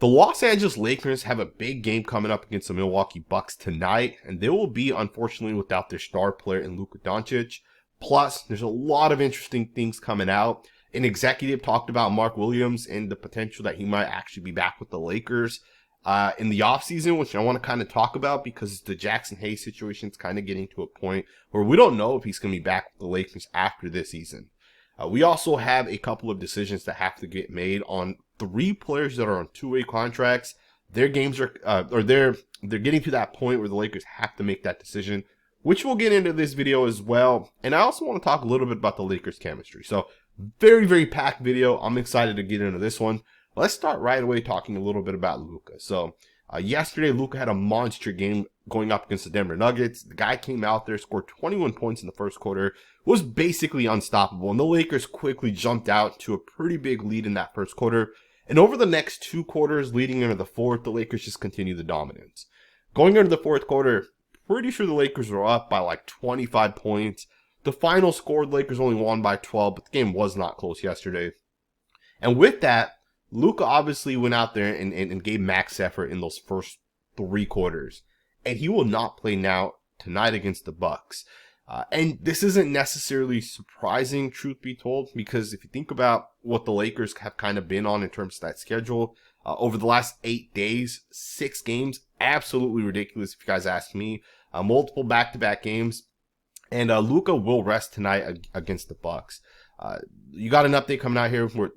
The Los Angeles Lakers have a big game coming up against the Milwaukee Bucks tonight, and they will be, unfortunately, without their star player in Luka Doncic. Plus, there's a lot of interesting things coming out. An executive talked about Mark Williams and the potential that he might actually be back with the Lakers in the offseason, which I want to kind of talk about because the Jackson Hayes situation is kind of getting to a point where we don't know if he's going to be back with the Lakers after this season. We also have a couple of decisions that have to get made on 3 players that are on 2-way contracts. Their games are, they're getting to that point where the Lakers have to make that decision, which we'll get into this video as well. And I also want to talk a little bit about the Lakers chemistry. So very, very packed video. I'm excited to get into this one. Let's start right away talking a little bit about Luka. So yesterday, Luka had a monster game going up against the Denver Nuggets. The guy came out there, scored 21 points in the first quarter, was basically unstoppable. And the Lakers quickly jumped out to a pretty big lead in that first quarter. And over the next 2 quarters leading into the fourth, the Lakers just continued the dominance. Going into the fourth quarter, pretty sure the Lakers were up by like 25 points. The final score, the Lakers only won by 12, but the game was not close yesterday. And with that, Luka obviously went out there and gave max effort in those first 3 quarters. And he will not play now tonight against the Bucks. And this isn't necessarily surprising, truth be told, because if you think about what the Lakers have kind of been on in terms of that schedule, over the last 8 days, 6 games, absolutely ridiculous if you guys ask me. Multiple back-to-back games. And Luka will rest tonight against the Bucks. You got an update coming out here where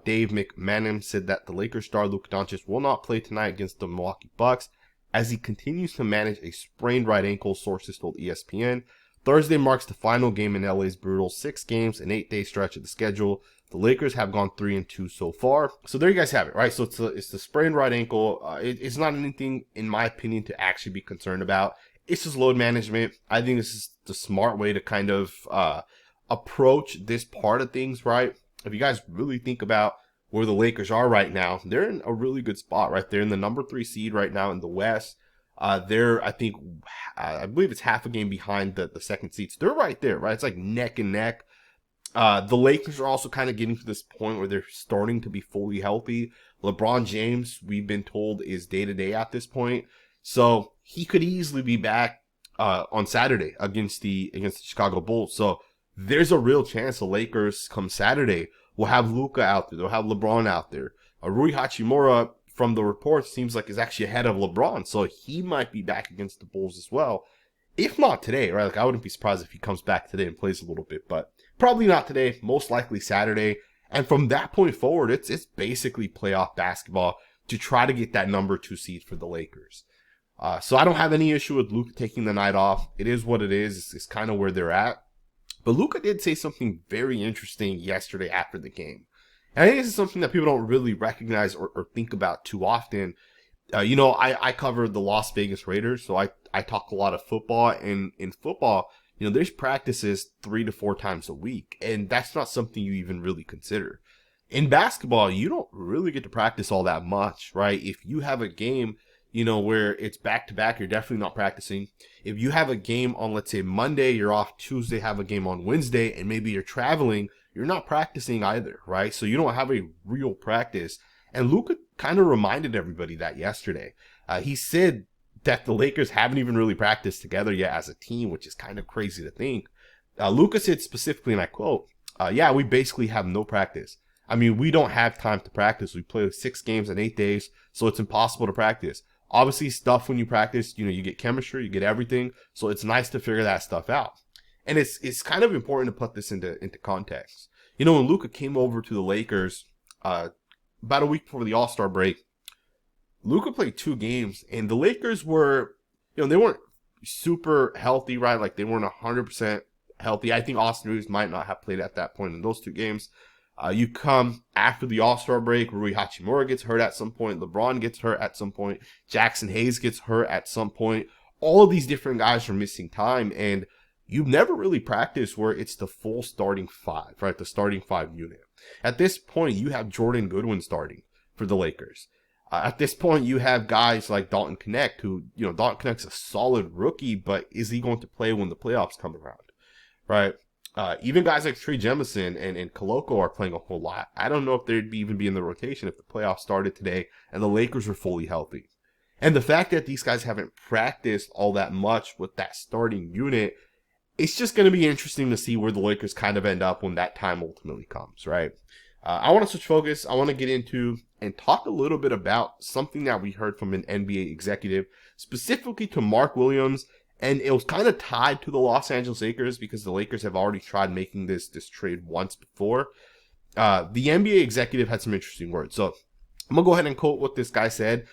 Dave McMahon said that the Lakers star Luka Doncic will not play tonight against the Milwaukee Bucks as he continues to manage a sprained right ankle, sources told ESPN. Thursday marks the final game in LA's brutal 6 games and 8-day stretch of the schedule. The Lakers have gone 3-2 so far. So there you guys have it, right? So it's the sprained right ankle. It's not anything, in my opinion, to actually be concerned about. It's just load management. I think this is the smart way to kind of approach this part of things, right? If you guys really think about where the Lakers are right now, they're in a really good spot, right? They're in the number 3 seed right now in the West. They're, I believe it's half a game behind the second seed. So they're right there, right? It's like neck and neck. The Lakers are also kind of getting to this point where they're starting to be fully healthy. LeBron James, we've been told, is day-to-day at this point. So he could easily be back on Saturday against the Chicago Bulls. So there's a real chance the Lakers come Saturday will have Luka out there. They'll have LeBron out there. Rui Hachimura, from the reports, seems like is actually ahead of LeBron. So he might be back against the Bulls as well. If not today, right? Like I wouldn't be surprised if he comes back today and plays a little bit, but probably not today. Most likely Saturday. And from that point forward, it's basically playoff basketball to try to get that number 2 seed for the Lakers. So I don't have any issue with Luka taking the night off. It is what it is. It's kind of where they're at. But Luka did say something very interesting yesterday after the game. And I think this is something that people don't really recognize or think about too often. I cover the Las Vegas Raiders, so I talk a lot of football. And in football, there's practices 3 to 4 times a week. And that's not something you even really consider. In basketball, you don't really get to practice all that much, right? If you have a game where it's back-to-back, you're definitely not practicing. If you have a game on, let's say, Monday, you're off Tuesday, have a game on Wednesday, and maybe you're traveling, you're not practicing either, right? So you don't have a real practice. And Luka kind of reminded everybody that yesterday. He said that the Lakers haven't even really practiced together yet as a team, which is kind of crazy to think. Luka said specifically, and I quote, yeah, we basically have no practice. I mean, we don't have time to practice. We play 6 games in 8 days, so it's impossible to practice. Obviously, stuff when you practice, you get chemistry, you get everything. So it's nice to figure that stuff out. And it's kind of important to put this into context. When Luka came over to the Lakers about a week before the All-Star break, Luka played 2 games, and the Lakers were, they weren't super healthy, right? Like they weren't 100% healthy. I think Austin Reeves might not have played at that point in those 2 games. You come after the All-Star break, Rui Hachimura gets hurt at some point, LeBron gets hurt at some point, Jackson Hayes gets hurt at some point. All of these different guys are missing time, and you've never really practiced where it's the full starting 5, right? The starting 5 unit. At this point, you have Jordan Goodwin starting for the Lakers. At this point, you have guys like Dalton Knecht, who, Dalton Knecht's a solid rookie, but is he going to play when the playoffs come around, right? Even guys like Trey Jemison and Koloko are playing a whole lot. I don't know if they'd even be in the rotation if the playoffs started today and the Lakers were fully healthy. And the fact that these guys haven't practiced all that much with that starting unit, it's just going to be interesting to see where the Lakers kind of end up when that time ultimately comes, right? I want to switch focus. I want to get into and talk a little bit about something that we heard from an NBA executive, specifically to Mark Williams. And it was kind of tied to the Los Angeles Lakers because the Lakers have already tried making this trade once before. The NBA executive had some interesting words. So I'm going to go ahead and quote what this guy said.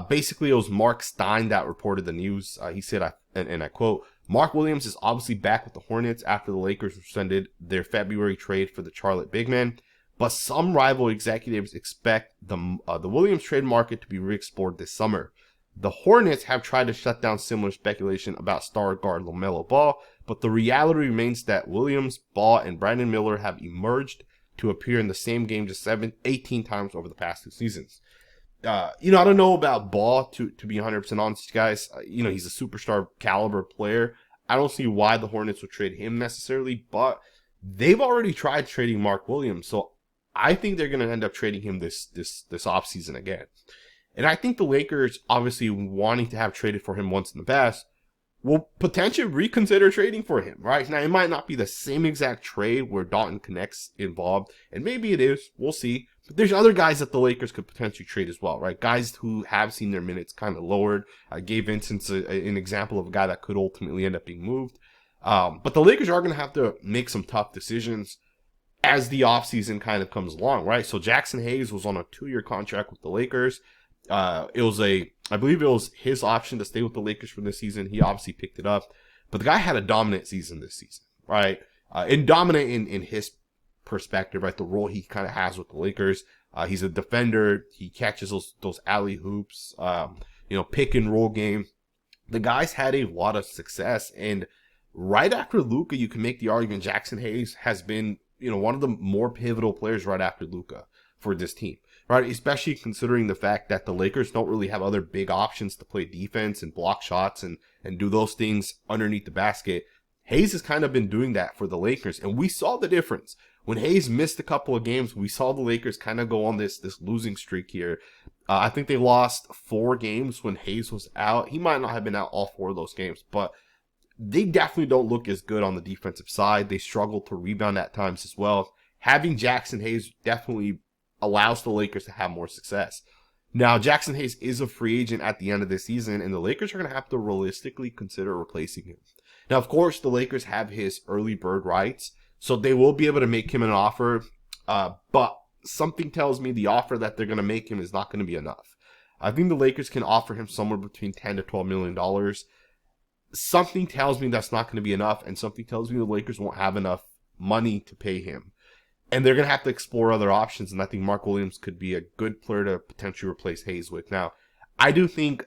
Basically, it was Mark Stein that reported the news. He said, and I quote, Mark Williams is obviously back with the Hornets after the Lakers rescinded their February trade for the Charlotte big man. But some rival executives expect the Williams trade market to be re-explored this summer. The Hornets have tried to shut down similar speculation about star guard LaMelo Ball, but the reality remains that Williams, Ball, and Brandon Miller have emerged to appear in the same game just 18 times over the past 2 seasons. I don't know about Ball, to be 100% honest, guys. He's a superstar caliber player. I don't see why the Hornets would trade him necessarily, but they've already tried trading Mark Williams, so I think they're going to end up trading him this offseason again. And I think the Lakers, obviously wanting to have traded for him once in the past, will potentially reconsider trading for him, right? Now, it might not be the same exact trade where Dalton Knecht's involved, and maybe it is. We'll see. But there's other guys that the Lakers could potentially trade as well, right? Guys who have seen their minutes kind of lowered. I gave Vincent an example of a guy that could ultimately end up being moved. But the Lakers are going to have to make some tough decisions as the offseason kind of comes along, right? So Jackson Hayes was on a 2-year contract with the Lakers. I believe it was his option to stay with the Lakers for this season. He obviously picked it up, but the guy had a dominant season this season, right? And dominant in his perspective, right? The role he kind of has with the Lakers. He's a defender. He catches those alley hoops, pick and roll game. The guy's had a lot of success, and right after Luka, you can make the argument Jackson Hayes has been, one of the more pivotal players right after Luka for this team. Right, especially considering the fact that the Lakers don't really have other big options to play defense and block shots and do those things underneath the basket. Hayes has kind of been doing that for the Lakers, and we saw the difference. When Hayes missed a couple of games, we saw the Lakers kind of go on this losing streak here. I think they lost 4 games when Hayes was out. He might not have been out all 4 of those games, but they definitely don't look as good on the defensive side. They struggle to rebound at times as well. Having Jackson Hayes definitely allows the Lakers to have more success. Now, Jackson Hayes is a free agent at the end of the season, and the Lakers are going to have to realistically consider replacing him. Now, of course, the Lakers have his early bird rights, so they will be able to make him an offer, but something tells me the offer that they're going to make him is not going to be enough. I think the Lakers can offer him somewhere between $10 to $12 million. Something tells me that's not going to be enough, and something tells me the Lakers won't have enough money to pay him. And they're going to have to explore other options, and I think Mark Williams could be a good player to potentially replace Hayes with. Now, I do think,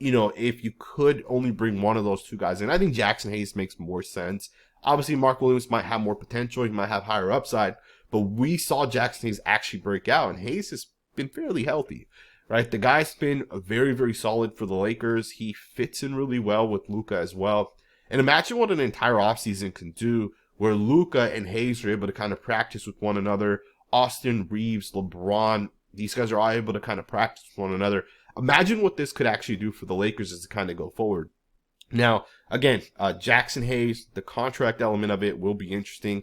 if you could only bring one of those 2 guys in, I think Jackson Hayes makes more sense. Obviously, Mark Williams might have more potential. He might have higher upside, but we saw Jackson Hayes actually break out, and Hayes has been fairly healthy, right? The guy's been very, very solid for the Lakers. He fits in really well with Luka as well. And imagine what an entire offseason can do where Luka and Hayes are able to kind of practice with one another. Austin Reeves, LeBron, these guys are all able to kind of practice with one another. Imagine what this could actually do for the Lakers as they kind of go forward. Now, again, Jackson Hayes, the contract element of it will be interesting.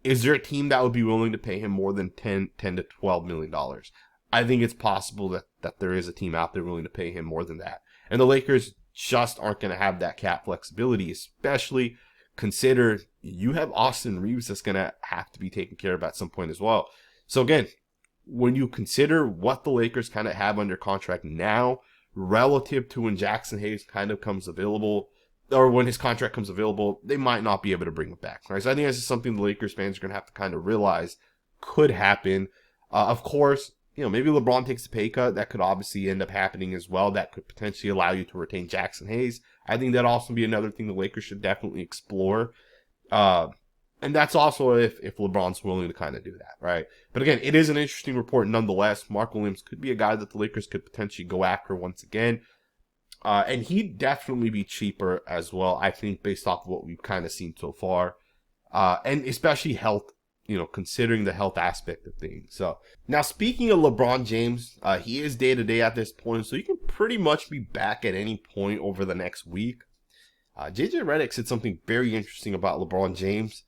Is there a team that would be willing to pay him more than $10 to $12 million? I think it's possible that there is a team out there willing to pay him more than that. And the Lakers just aren't going to have that cap flexibility, especially consider you have Austin Reeves that's going to have to be taken care of at some point as well. So again, when you consider what the Lakers kind of have under contract now relative to when Jackson Hayes kind of comes available, or when his contract comes available, they might not be able to bring it back. Right? So I think that's just something the Lakers fans are going to have to kind of realize could happen. Of course, maybe LeBron takes a pay cut. That could obviously end up happening as well. That could potentially allow you to retain Jackson Hayes. I think that'd also be another thing the Lakers should definitely explore. And that's also if LeBron's willing to kind of do that, right? But again, it is an interesting report nonetheless. Mark Williams could be a guy that the Lakers could potentially go after once again. And he'd definitely be cheaper as well, I think, based off of what we've kind of seen so far. and especially health, considering the health aspect of things. So now speaking of LeBron James, he is day to day at this point, so he can pretty much be back at any point over the next week. JJ Redick said something very interesting about LeBron James,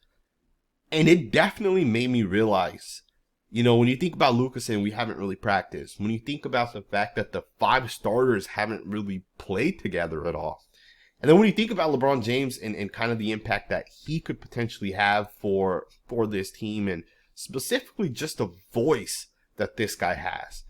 and it definitely made me realize, when you think about Luka saying we haven't really practiced, when you think about the fact that the 5 starters haven't really played together at all, and then when you think about LeBron James and kind of the impact that he could potentially have for this team, and specifically just the voice that this guy has,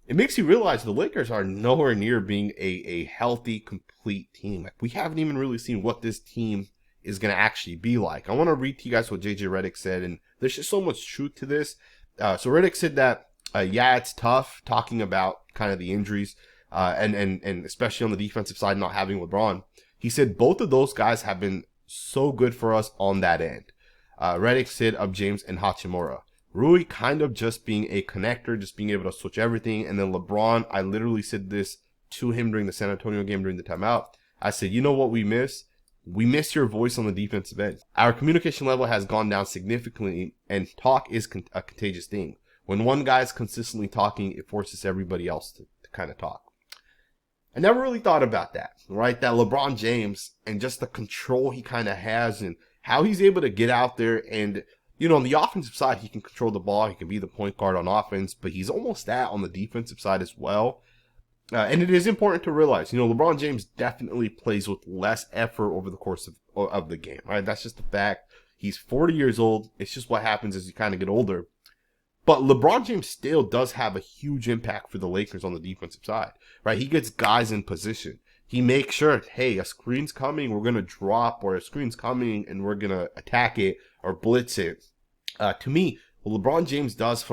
it makes you realize the Lakers are nowhere near being a healthy, complete team. Like, we haven't even really seen what this team is going to actually be like. I want to read to you guys what JJ Redick said, and there's just so much truth to this. So Redick said that, it's tough talking about kind of the injuries, and especially on the defensive side, not having LeBron. He said both of those guys have been so good for us on that end. Redick said of James and Hachimura, Rui kind of just being a connector, just being able to switch everything. And then LeBron, I literally said this to him during the San Antonio game during the timeout. I said, you know what we miss? We miss your voice on the defensive end. Our communication level has gone down significantly, and talk is a contagious thing. When one guy is consistently talking, it forces everybody else to kind of talk. I never really thought about that, right? That LeBron James and just the control he kind of has and how he's able to get out there and, on the offensive side, he can control the ball. He can be the point guard on offense, but he's almost that on the defensive side as well. And it is important to realize, LeBron James definitely plays with less effort over the course of the game, right? That's just a fact. He's 40 years old. It's just what happens as you kind of get older. But LeBron James still does have a huge impact for the Lakers on the defensive side, right? He gets guys in position. He makes sure, hey, a screen's coming, we're going to drop, or a screen's coming and we're going to attack it or blitz it. To me, what LeBron James does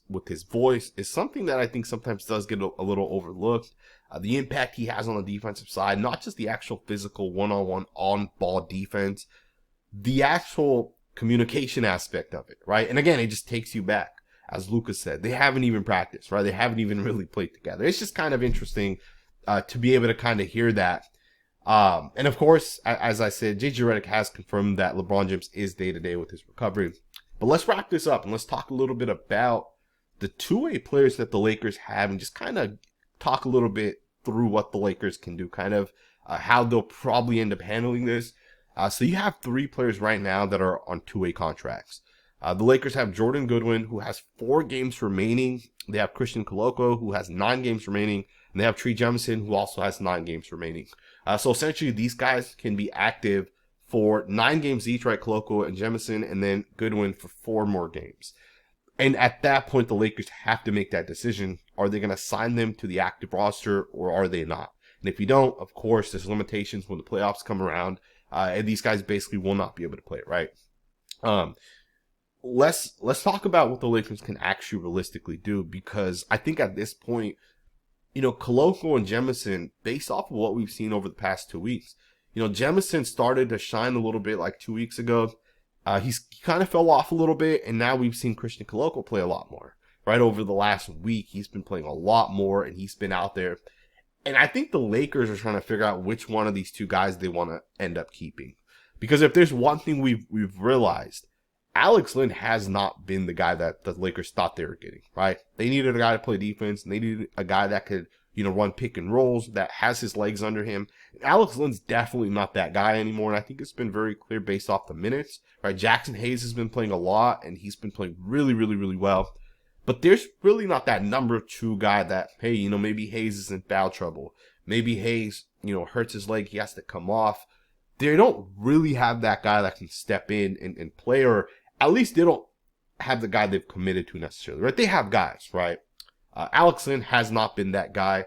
with his voice is something that I think sometimes does get a little overlooked. The impact he has on the defensive side, not just the actual physical one-on-one on-ball defense, the actual communication aspect of it, right? And again, it just takes you back. As Luka said, they haven't even practiced, right? They haven't even really played together. It's just kind of interesting to be able to kind of hear that. And of course, as I said, JJ Redick has confirmed that LeBron James is day-to-day with his recovery. But let's wrap this up and let's talk a little bit about the two-way players that the Lakers have and just kind of talk a little bit through what the Lakers can do, kind of how they'll probably end up handling this. So you have 3 players right now that are on two-way contracts. The Lakers have Jordan Goodwin, who has 4 games remaining. They have Christian Koloko, who has 9 games remaining. And they have Trey Jemison, who also has 9 games remaining. So essentially, these guys can be active for 9 games each, right? Koloko and Jemison, and then Goodwin for 4 more games. And at that point, the Lakers have to make that decision. Are they going to sign them to the active roster, or are they not? And if you don't, of course, there's limitations when the playoffs come around. And these guys basically will not be able to play, right? Let's talk about what the Lakers can actually realistically do, because I think at this point, Koloko and Jemison, based off of what we've seen over the past 2 weeks, Jemison started to shine a little bit like 2 weeks ago. He kind of fell off a little bit, and now we've seen Christian Koloko play a lot more. Right over the last week, he's been playing a lot more, and he's been out there. And I think the Lakers are trying to figure out which one of these 2 guys they want to end up keeping. Because if there's one thing we've realized, Alex Len has not been the guy that the Lakers thought they were getting, right? They needed a guy to play defense, and they needed a guy that could, run pick and rolls, that has his legs under him. And Alex Len's definitely not that guy anymore, and I think it's been very clear based off the minutes, right? Jackson Hayes has been playing a lot, and he's been playing really, really, really well. But there's really not that number 2 guy that, hey, maybe Hayes is in foul trouble. Maybe Hayes, hurts his leg, he has to come off. They don't really have that guy that can step in and play, or at least they don't have the guy they've committed to necessarily, right? They have guys, right? Alex Len has not been that guy,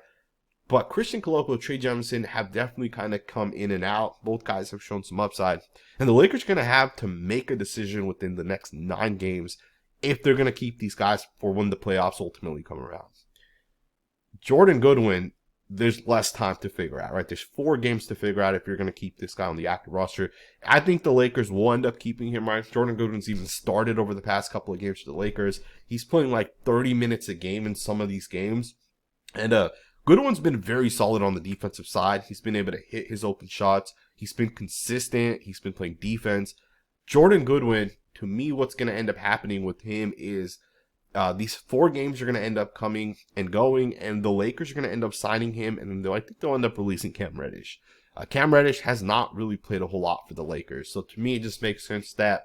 but Christian Koloko, Trey Jemison have definitely kind of come in and out. Both guys have shown some upside, and the Lakers are going to have to make a decision within the next 9 games if they're going to keep these guys for when the playoffs ultimately come around. Jordan Goodwin, there's less time to figure out, right? There's 4 games to figure out if you're going to keep this guy on the active roster. I think the Lakers will end up keeping him, right? Jordan Goodwin's even started over the past couple of games for the Lakers. He's playing like 30 minutes a game in some of these games. And Goodwin's been very solid on the defensive side. He's been able to hit his open shots. He's been consistent. He's been playing defense. Jordan Goodwin, to me, what's going to end up happening with him is these 4 games are going to end up coming and going, and the Lakers are going to end up signing him, and I think they'll end up releasing Cam Reddish. Cam Reddish has not really played a whole lot for the Lakers, so to me, it just makes sense that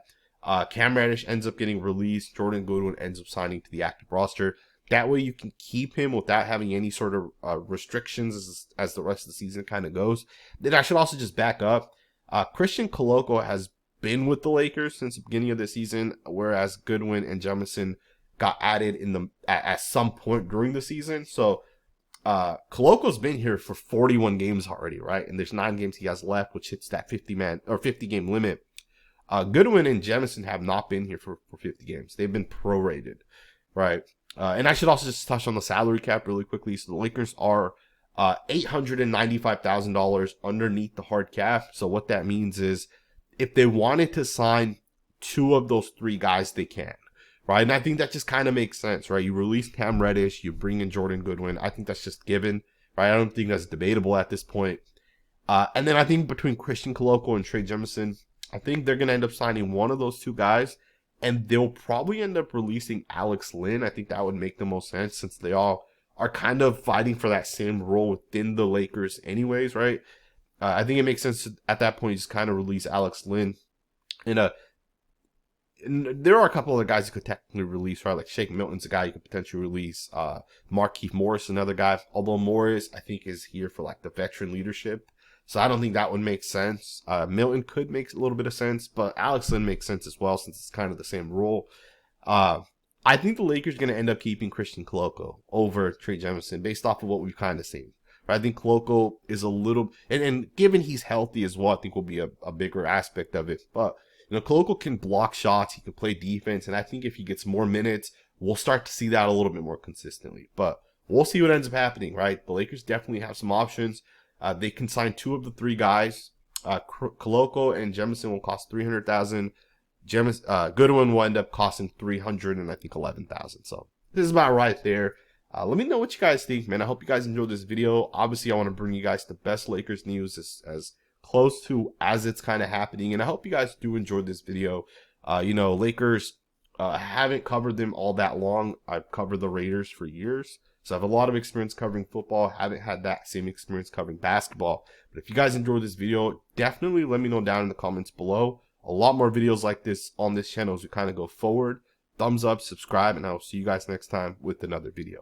Cam Reddish ends up getting released, Jordan Goodwin ends up signing to the active roster. That way you can keep him without having any sort of restrictions as the rest of the season kind of goes. Then I should also just back up. Christian Koloko has been with the Lakers since the beginning of the season, whereas Goodwin and Jamison got added at some point during the season. So Koloko's been here for 41 games already, right? And there's 9 games he has left, which hits that 50 game limit. Goodwin and Jamison have not been here for 50 games. They've been prorated, right? And I should also just touch on the salary cap really quickly. So the Lakers are $895,000 underneath the hard cap. So what that means is if they wanted to sign 2 of those 3 guys, they can, right? And I think that just kind of makes sense, right? You release Cam Reddish, you bring in Jordan Goodwin. I think that's just given, right? I don't think that's debatable at this point. And then I think between Christian Koloko and Trey Jemison, I think they're going to end up signing one of those 2 guys. And they'll probably end up releasing Alex Len. I think that would make the most sense since they all are kind of fighting for that same role within the Lakers anyways, right? I think it makes sense to, at that point, just kind of release Alex Len. And there are a couple of guys you could technically release, right? Like Shake Milton's a guy you could potentially release. Markieff Morris, another guy. Although Morris, I think, is here for like the veteran leadership. So I don't think that would make sense. Milton could make a little bit of sense, but Alex Len makes sense as well since it's kind of the same role. I think the Lakers are going to end up keeping Christian Koloko over Trey Jemison based off of what we've kind of seen. I think Koloko is a little, and given he's healthy as well, I think will be a bigger aspect of it. But, Koloko can block shots, he can play defense, and I think if he gets more minutes, we'll start to see that a little bit more consistently. But we'll see what ends up happening, right? The Lakers definitely have some options. They can sign 2 of the 3 guys. Koloko and Jemison will cost $300,000. Goodwin will end up costing $300,000 and I think $11,000. So this is about right there. Let me know what you guys think, man. I hope you guys enjoyed this video. Obviously, I want to bring you guys the best Lakers news as close to as it's kind of happening. And I hope you guys do enjoy this video. Lakers, haven't covered them all that long. I've covered the Raiders for years. So I have a lot of experience covering football. Haven't had that same experience covering basketball. But if you guys enjoyed this video, definitely let me know down in the comments below. A lot more videos like this on this channel as we kind of go forward. Thumbs up, subscribe, and I will see you guys next time with another video.